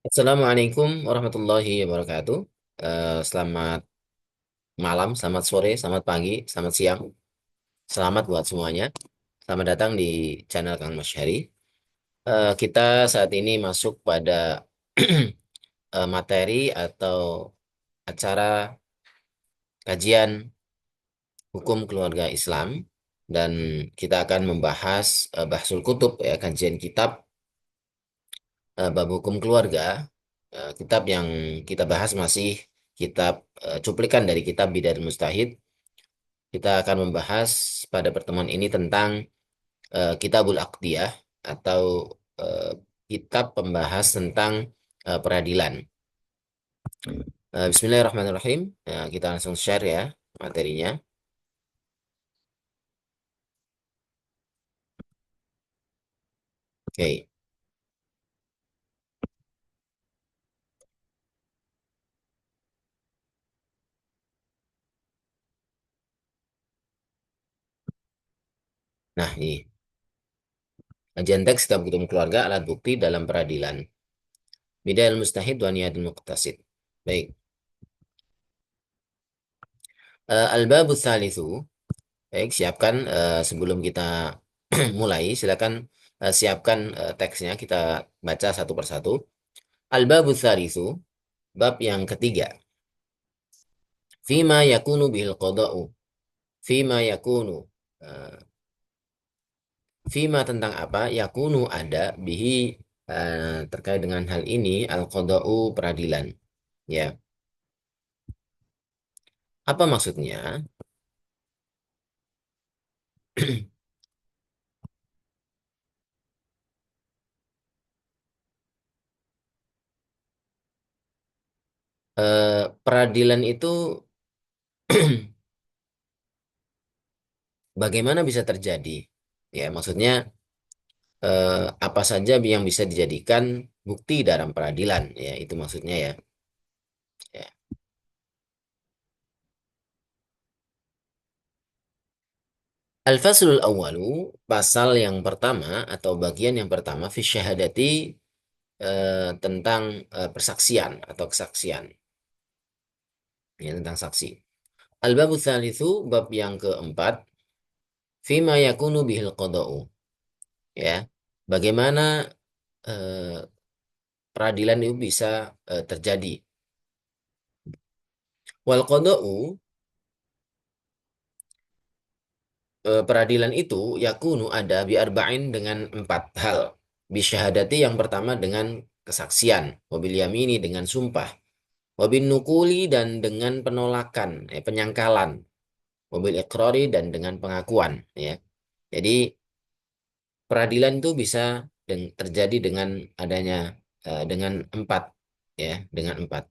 Assalamualaikum warahmatullahi wabarakatuh. Selamat malam, selamat sore, selamat pagi, selamat siang. Selamat buat semuanya. Selamat datang di channel Kang Masyari. Kita saat ini masuk pada materi atau acara kajian hukum keluarga Islam dan kita akan membahas Bahsul Kutub ya, kajian kitab bab hukum keluarga. Kitab yang kita bahas masih kitab cuplikan dari kitab Bidayatul Mustahid. Kita akan membahas pada pertemuan ini tentang Kitabul Aqdiyah atau eh, kitab pembahas tentang peradilan. Bismillahirrahmanirrahim. Kita langsung share ya materinya. Oke. Nah, ini kajian teks kitab hukum keluarga alat bukti dalam peradilan. Bidayatul Mustahid wa Nihayatul Muqtasid. Baik. Al-babu tsalitsu. Baik, siapkan sebelum kita mulai, silakan siapkan teksnya, kita baca satu persatu. Al-babu tsalitsu, bab yang ketiga. Fima yakunu bihil qada'u. Fima yakunu. Eh, Fima tentang apa? Yakunu ada bihi terkait dengan hal ini al-qada'u peradilan. Ya. Apa maksudnya? Peradilan itu bagaimana bisa terjadi? Ya, maksudnya apa saja yang bisa dijadikan bukti dalam peradilan? Ya, itu maksudnya ya. Ya. Al-faslul awwalu, pasal yang pertama atau bagian yang pertama fi syahadati tentang persaksian atau kesaksian, ya, tentang saksi. Al-babu tsalitsu, bab yang keempat, fima yakunu bihil qada'u, ya. Bagaimana eh, peradilan itu bisa terjadi. Wal qada'u, peradilan itu yakunu ada bi arba'in dengan empat hal. Bisyahadati yang pertama dengan kesaksian, wabil yamini dengan sumpah, wabil nukuli dan dengan penolakan, penyangkalan, wabil ikrari dan dengan pengakuan, ya. Jadi peradilan itu bisa terjadi dengan adanya dengan empat, ya, dengan empat.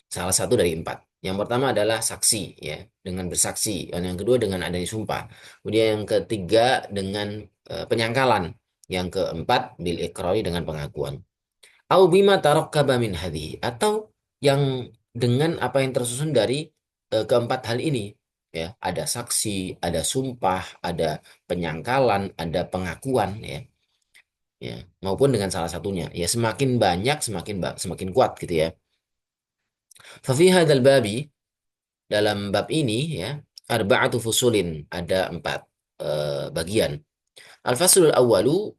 Salah satu dari empat. Yang pertama adalah saksi, ya, dengan bersaksi. Dan yang kedua dengan adanya sumpah. Kemudian yang ketiga dengan penyangkalan. Yang keempat bil ikrari dengan pengakuan. Au bima tarakkaba min hadhihi, atau yang dengan apa yang tersusun dari keempat hal ini. Ya, ada saksi, ada sumpah, ada penyangkalan, ada pengakuan, ya. Ya, maupun dengan salah satunya. Ya, semakin banyak semakin kuat gitu ya. Fa fi hadzal babi, dalam bab ini ya, arba'atu fusulin, ada empat bagian. Al-faslul awwalu,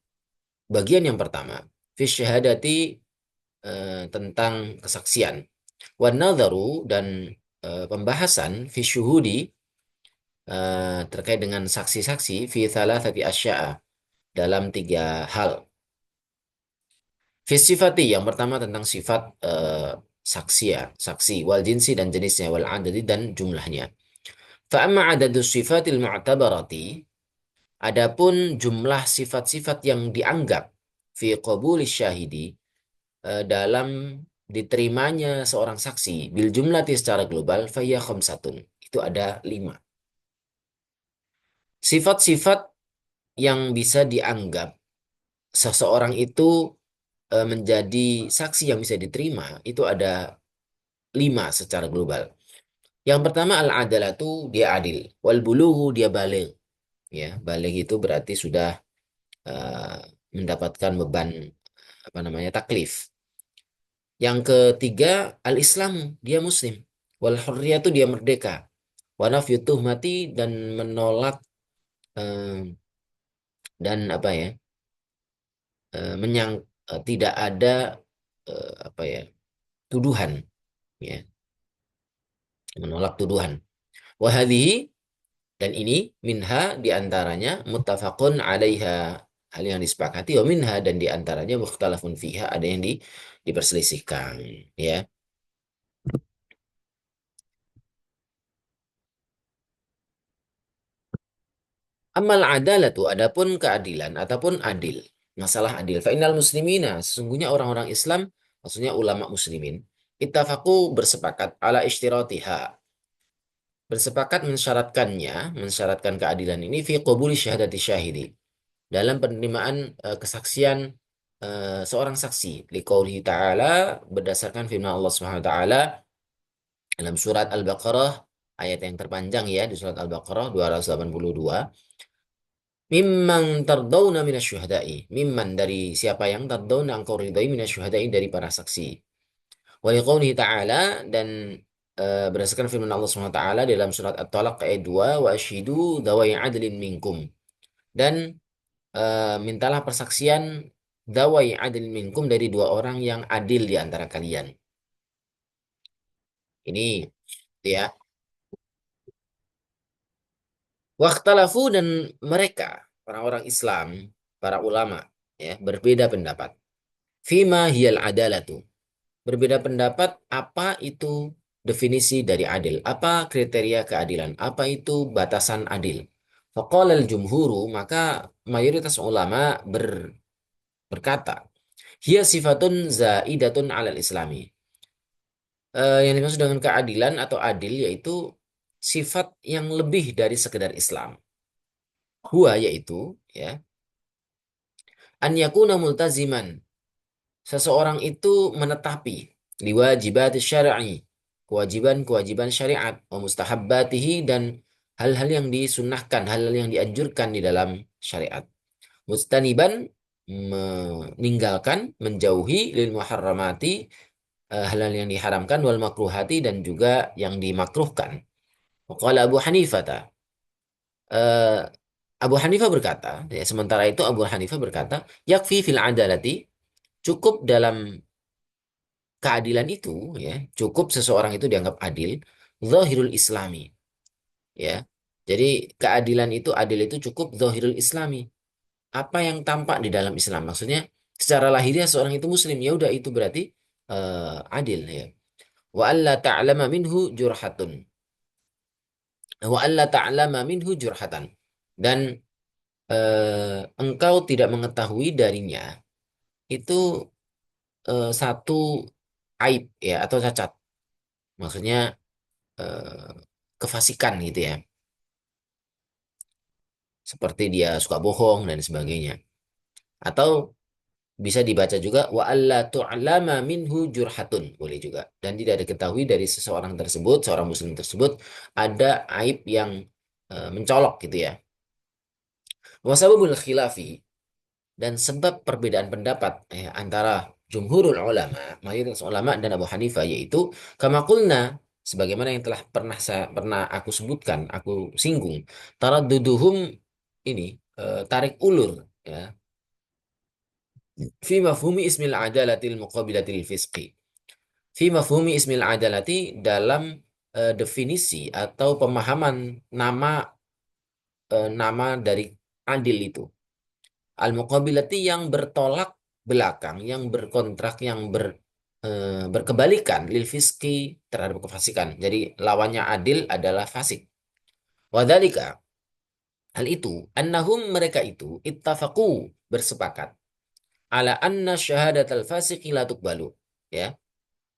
bagian yang pertama, fi syahadati, tentang kesaksian. Wan nadharu, dan pembahasan fi syuhudi, terkait dengan saksi-saksi, fi thalathati asya'a, dalam tiga hal. Fi sifati, yang pertama tentang sifat saksi, ya, saksi, wal jinsi dan jenisnya, wal adadi dan jumlahnya. Fa'amma adadus sifatil mu'tabarati, adapun jumlah sifat-sifat yang dianggap fi qabuli syahidi, dalam diterimanya seorang saksi bil jumlati secara global, fayya khamsatun, itu ada lima. Sifat-sifat yang bisa dianggap seseorang itu menjadi saksi yang bisa diterima itu ada lima secara global. Yang pertama al-adalatu, dia adil, wal bulughu, dia baligh. Ya, baligh itu berarti sudah eh, mendapatkan beban apa namanya taklif. Yang ketiga, al-Islamu, dia muslim. Wal hurriyatu, dia merdeka. Wa nafyu tuhmati, dan menolak eh, dan apa ya? Menyang tidak ada apa ya? Tuduhan, ya, menolak tuduhan. Wa hadhihi, dan ini minha, diantaranya muttafaqun alaiha, hal yang disepakati, wa minha, dan diantaranya mukhtalafun fiha, ada yang diperselisihkan, ya. Amal adalatu, adapun keadilan ataupun adil, masalah adil. Fa innal muslimina, sesungguhnya orang-orang Islam, maksudnya ulama muslimin, ittafaqu, bersepakat, ala ishtiratiha, bersepakat mensyaratkan keadilan ini, fi qabuli syahadati syahidi, dalam penerimaan kesaksian seorang saksi, liqaulihi ta'ala, berdasarkan firman Allah Subhanahu wa taala dalam surat Al-Baqarah, ayat yang terpanjang ya, di surat Al-Baqarah 282. Mimman tardawna minasyuhada'i. Mimman, dari siapa yang tardawna engkau ridai, minasyuhada'i, dari para saksi. Wa liqaulihi ta'ala, dan berdasarkan firman Allah Subhanahu wa taala dalam surat At-Talaq ayat 2, wa asyhidu dzawai adlin minkum. Dan mintalah persaksian dawai adlin minkum, dari dua orang yang adil di antara kalian. Ini ya. Wakhtalafu, dan mereka orang-orang Islam, para ulama, ya, berbeda pendapat. Fima hiyal adalatu. Berbeda pendapat apa itu definisi dari adil, apa kriteria keadilan, apa itu batasan adil. Faqala al-jumhuru, maka mayoritas ulama berkata, hiya sifatun zaidatun alal islami. Yang dimaksud dengan keadilan atau adil yaitu sifat yang lebih dari sekedar Islam. Huwa, yaitu, ya, an yakuna multaziman, seseorang itu menetapi, liwajibat syar'i, kewajiban-kewajiban syariat, wa mustahabbatihi, dan hal-hal yang disunnahkan, hal-hal yang dianjurkan di dalam syariat. Mustaniban, meninggalkan, menjauhi, lil muharramati, hal-hal yang diharamkan, wal makruhati, dan juga yang dimakruhkan. Qala Abu Hanifah, eh, Abu Hanifah berkata, ya, sementara itu Abu Hanifah berkata, yakfi fil adalati, cukup dalam keadilan itu, ya, cukup seseorang itu dianggap adil, zahirul islami, ya. Jadi keadilan itu, adil itu cukup zahirul islami, apa yang tampak di dalam Islam. Maksudnya secara lahiriah seorang itu muslim, ya udah itu berarti adil, ya. Wa alla ta'lama minhu jurhatun. Wa alla ta'lama minhu jurhatan. Dan engkau tidak mengetahui darinya itu satu aib, ya, atau cacat. Maksudnya eh, kefasikan gitu ya. Seperti dia suka bohong dan sebagainya. Atau bisa dibaca juga wa alla tu'lama minhu jurhatun, boleh juga. Dan tidak diketahui dari seseorang tersebut, seorang muslim tersebut, ada aib yang mencolok gitu ya. Wasababul khilafi, dan sebab perbedaan pendapat antara jumhurul ulama, mayoritas ulama, dan Abu Hanifah, yaitu kama qulna, sebagaimana yang telah pernah aku sebutkan, aku singgung, taradduduhum, ini tarik ulur, ya, fi mafhumi ismil adalatil muqabilatil fisqi, fi mafhumi ismil adalati, dalam definisi atau pemahaman nama dari adil itu. Al-muqabilati, yang bertolak belakang, yang berkontrak, yang berkebalikan, lil fiski, terhadap kefasikan. Jadi lawannya adil adalah fasik. Wadhalika, hal itu, annahum, mereka itu, ittafaqu, bersepakat, ala anna syahadat al-fasiqi la tuqbalu. Ya,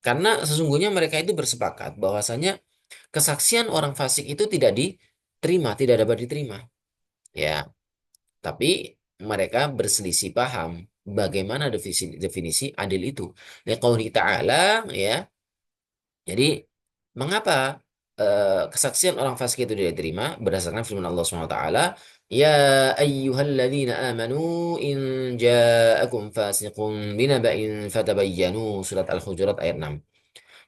karena sesungguhnya mereka itu bersepakat bahwasanya kesaksian orang fasik itu tidak diterima, tidak dapat diterima. Ya, tapi mereka berselisih paham bagaimana definisi adil itu. Liqauli ta'ala, ya. Jadi mengapa kesaksian orang fasik itu tidak diterima, berdasarkan firman Allah Subhanahu wa taala, Ya ayyuhalladzina amanu in ja'akum fasiqun binaba'in fatabayyanu. Surat Al-Hujurat ayat 6.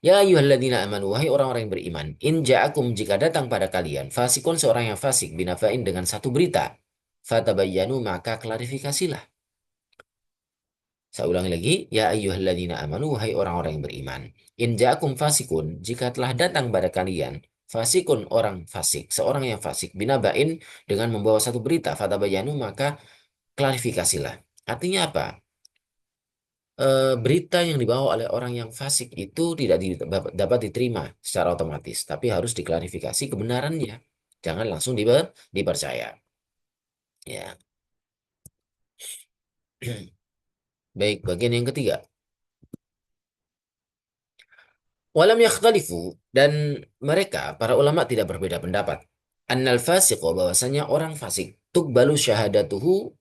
Ya ayyuhalladzina amanu, wahai orang-orang yang beriman, in ja'akum, jika datang pada kalian fasikun, seorang yang fasik, binaba'in, dengan satu berita, fatabayyanu, maka klarifikasilah. Saya ulangi lagi, ya ayyuhalladzina amanu, wahai orang-orang yang beriman. In ja'akum fasikun, jika telah datang pada kalian, fasikun, orang fasik, seorang yang fasik, binaba'in, dengan membawa satu berita, fatabayyanu, maka klarifikasilah. Artinya apa? Berita yang dibawa oleh orang yang fasik itu tidak dapat diterima secara otomatis, tapi harus diklarifikasi kebenarannya. Jangan langsung dipercaya. Ya. Baik, bagian yang ketiga. Walam yakhtalifu, dan mereka para ulama tidak berbeda pendapat. Annal fasiqo, bahwasanya orang fasik, tuqbalu syahadatuhu,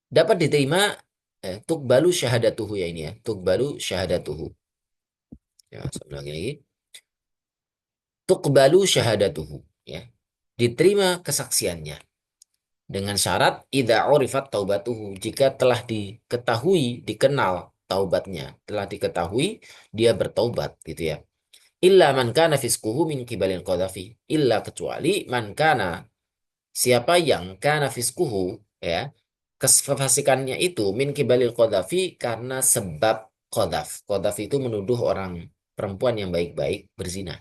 dapat diterima, tuqbalu syahadatuhu, ya ini ya, tuqbalu syahadatuhu. Ya, saya ulangi lagi. Tuqbalu syahadatuhu, ya. Diterima kesaksiannya dengan syarat idza urifat taubatuhu, jika telah diketahui, dikenal taubatnya, telah diketahui dia bertaubat gitu ya. Illa man kana fiskuhu min kibalil qadhafi, illa, kecuali man kana, siapa yang kana fiskuhu, ya, kefasikannya itu min kibalil qadhafi, karena sebab qadhaf. Qadhaf itu menuduh orang perempuan yang baik-baik berzina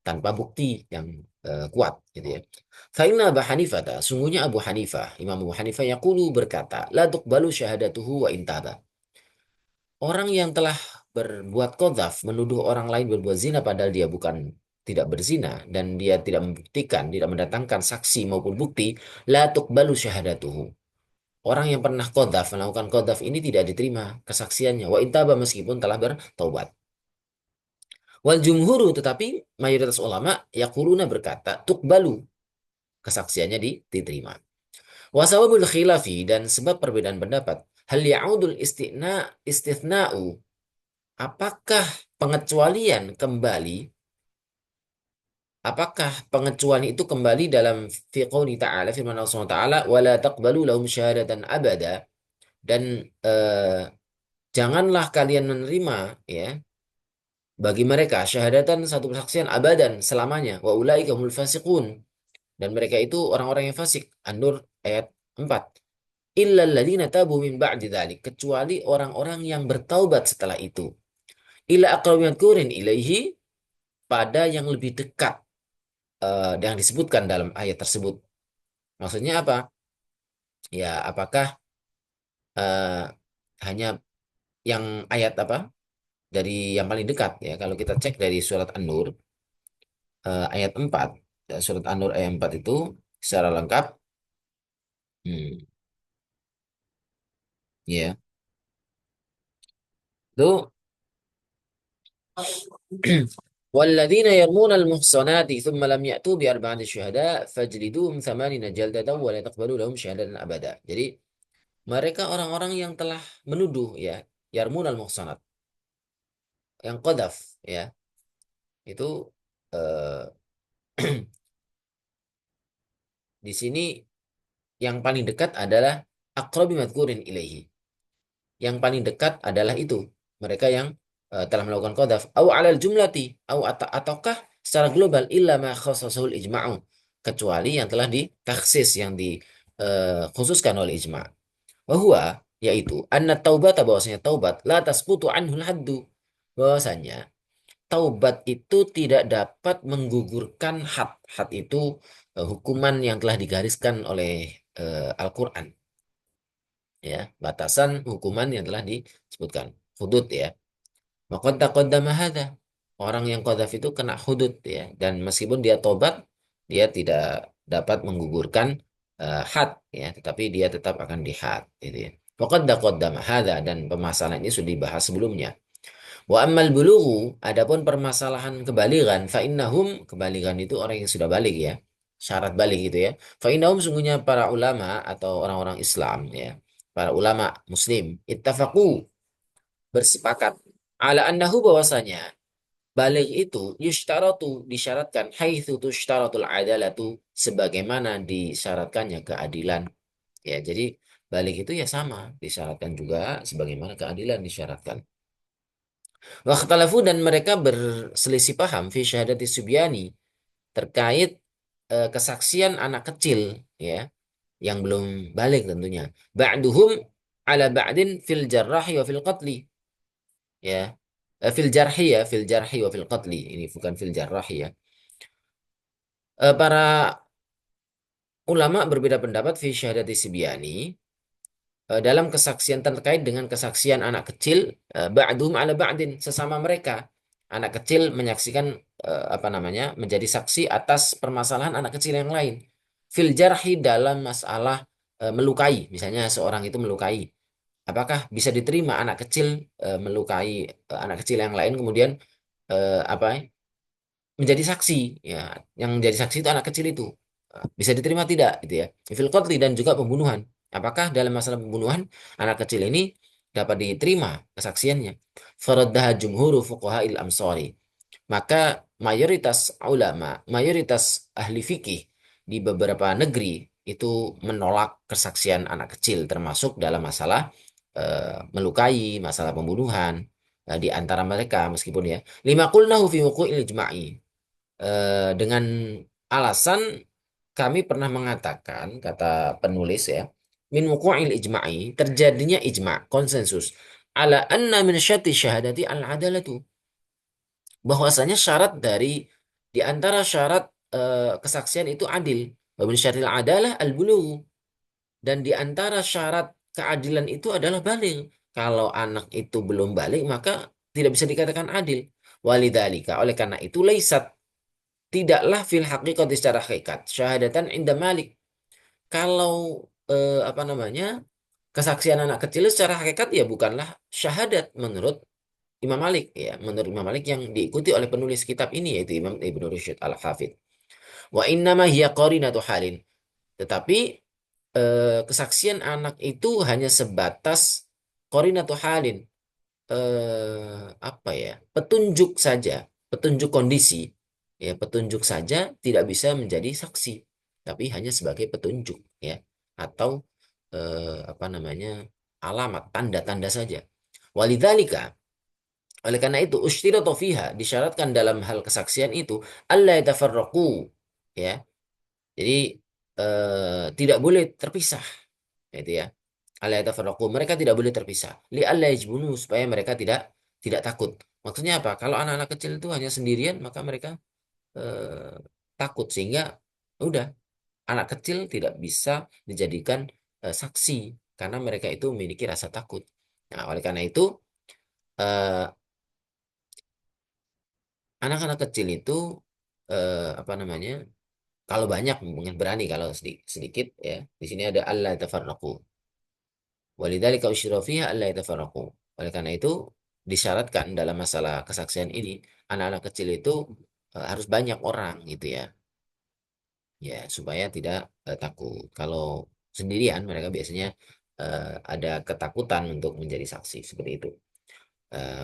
tanpa bukti yang kuat gitu ya. Fa inna Abu Hanifah, sungguhnya Abu Hanifah, Imam Abu Hanifah yaqulu, berkata, la tuqbalu syahadatuhu wa intaba. Orang yang telah berbuat qadzaf, menuduh orang lain berbuat zina padahal dia bukan, tidak berzina, dan dia tidak membuktikan, tidak mendatangkan saksi maupun bukti, la tuqbalu syahadatuhu. Orang yang pernah qadzaf, melakukan qadzaf ini tidak diterima kesaksiannya, wa intaba, meskipun telah bertaubat. Wal jumhuru, tetapi mayoritas ulama yaquluna, berkata, tuqbalu, kesaksiannya diterima. Wasawabul khilafi, dan sebab perbedaan pendapat, hal ya'udul istithna'u, apakah pengecualian kembali, apakah pengecualian itu kembali dalam fi qouli ta'ala, firman Allah SWT, wala taqbalu lahum syahadatan abada, dan janganlah kalian menerima, ya, bagi mereka syahadatan, satu persaksian, abadan, selamanya, wa ulaika humul fasiqun, dan mereka itu orang-orang yang fasik. An-Nur ayat 4. Illal ladzina tabu min ba'di dzalik, kecuali orang-orang yang bertaubat setelah itu. Ila aqrabi madhkurin ilaihi, pada yang lebih dekat yang disebutkan dalam ayat tersebut. Maksudnya apa? Ya, apakah eh, hanya yang ayat apa? Dari yang paling dekat ya. Kalau kita cek dari surat An-Nur ayat 4, ya, surat An-Nur ayat 4 itu secara lengkap, hmm, ya. Itu والذين يرمون المحصنات ثم لم يأتوا بأربعة شهداء فاجلدوهم 80 جلدة ولا تقبلوا لهم شهادة أبدا. Jadi mereka orang-orang yang telah menuduh, ya, yarmun al-muhsanat, yang qadhaf, ya, itu eh, di sini yang paling dekat adalah aqrabi madhkurin ilaihi. Yang paling dekat adalah itu, mereka yang telah melakukan qadhaf, au alal jumlati, au ataukah secara global, illa ma khassasahul ijma'u, kecuali yang telah ditaksis, yang dikhususkan oleh ijma'. Bahwa, yaitu anna taubat, bahwasanya taubat, la tasqutu anhul haddu, bahwasanya taubat itu tidak dapat menggugurkan had. Had itu hukuman yang telah digariskan oleh Al-Quran, ya, batasan hukuman yang telah disebutkan, hudud, ya. Maka taqaddama hadza, orang yang qadzaf itu kena hudud, ya, dan meskipun dia tobat, dia tidak dapat menggugurkan had, ya, tetapi dia tetap akan dihad, gitu ya. Faqad taqaddama hadza, dan permasalahan ini sudah dibahas sebelumnya. Wa ammal bulughu, adapun permasalahan kebaligan, fa innahum, kebaligan itu orang yang sudah balik, ya, syarat balik gitu ya. Fa innahum, sungguhnya para ulama atau orang-orang Islam, ya, para ulama muslim, ittafaqu, bersepakat, ala annahu, bahwasanya balik itu yushtaratu, disyaratkan, haitsu tushtaratul adalatu, sebagaimana disyaratkannya keadilan. Ya, jadi balik itu ya sama, disyaratkan juga sebagaimana keadilan disyaratkan. Wakhtalafu dan mereka berselisih paham fi syahadati subyani terkait kesaksian anak kecil ya yang belum balik tentunya. Ba'duhum ala ba'din fil jarrahi wa fil qatli ya. Fil jarhi ya, fil jarhi wa fil qatli. Ini bukan fil jarrahi ya. Para ulama berbeda pendapat fi syahadati subyani dalam kesaksian terkait dengan kesaksian anak kecil ba'duhum ala ba'din sesama mereka anak kecil menyaksikan apa namanya menjadi saksi atas permasalahan anak kecil yang lain fil jarhi dalam masalah melukai misalnya seorang itu melukai apakah bisa diterima anak kecil melukai anak kecil yang lain kemudian apa menjadi saksi ya yang menjadi saksi itu anak kecil itu. Bisa diterima tidak gitu ya fil qatli dan juga pembunuhan apakah dalam masalah pembunuhan anak kecil ini dapat diterima kesaksiannya faraddaha jumhuru fuqaha'il amsari maka mayoritas ulama mayoritas ahli fikih di beberapa negeri itu menolak kesaksian anak kecil termasuk dalam masalah melukai masalah pembunuhan di antara mereka meskipun ya lima qulnahu fi wuqu'il ijma'i dengan alasan kami pernah mengatakan kata penulis ya min wuqu'il ijma'i terjadinya ijma' konsensus ala anna min syati syahadati al adalatu bahwasanya syarat dari di antara syarat kesaksian itu adil wa min syartil adalah al bulugh dan di antara syarat keadilan itu adalah baligh kalau anak itu belum balik maka tidak bisa dikatakan adil walidzalika oleh karena itu laisat tidaklah fil haqiqat secara hakikat syahadatan inda malik kalau apa namanya kesaksian anak kecil secara hakikat ya bukanlah syahadat menurut Imam Malik ya menurut Imam Malik yang diikuti oleh penulis kitab ini yaitu Imam Ibnu Rusyd Al-Hafidh wa innama hiya qarinatu halin tetapi kesaksian anak itu hanya sebatas qarinatu halin apa ya petunjuk saja petunjuk kondisi ya petunjuk saja tidak bisa menjadi saksi tapi hanya sebagai petunjuk ya atau apa namanya alamat tanda-tanda saja walidzalika oleh karena itu ustiratu fiha disyaratkan dalam hal kesaksian itu alla yatafarraqu ya jadi tidak boleh terpisah itu ya alla yatafarraqu mereka tidak boleh terpisah li alla yajbunu supaya mereka tidak takut maksudnya apa kalau anak-anak kecil itu hanya sendirian maka mereka eh, takut sehingga udah anak kecil tidak bisa dijadikan saksi karena mereka itu memiliki rasa takut nah oleh karena itu eh, anak-anak kecil itu apa namanya kalau banyak mungkin berani kalau sedikit ya di sini ada Allah tafarraqu walidzalika usyira fiha alla yatafarraqu oleh karena itu disyaratkan dalam masalah kesaksian ini anak-anak kecil itu harus banyak orang gitu ya supaya tidak takut kalau sendirian mereka biasanya ada ketakutan untuk menjadi saksi seperti itu.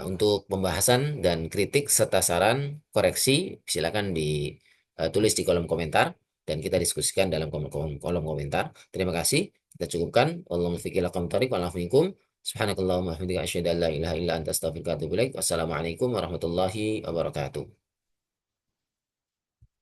Untuk pembahasan dan kritik serta saran koreksi silakan ditulis di kolom komentar dan kita diskusikan dalam kolom komentar. Terima kasih. Kita cukupkan. Allahumma fiqh lakum thariq wa lafikum. Subhanakallahumma hamdika asyhadu an la ilaha illa anta astaghfiruka wa atubu ilaik. Wassalamualaikum warahmatullahi wabarakatuh.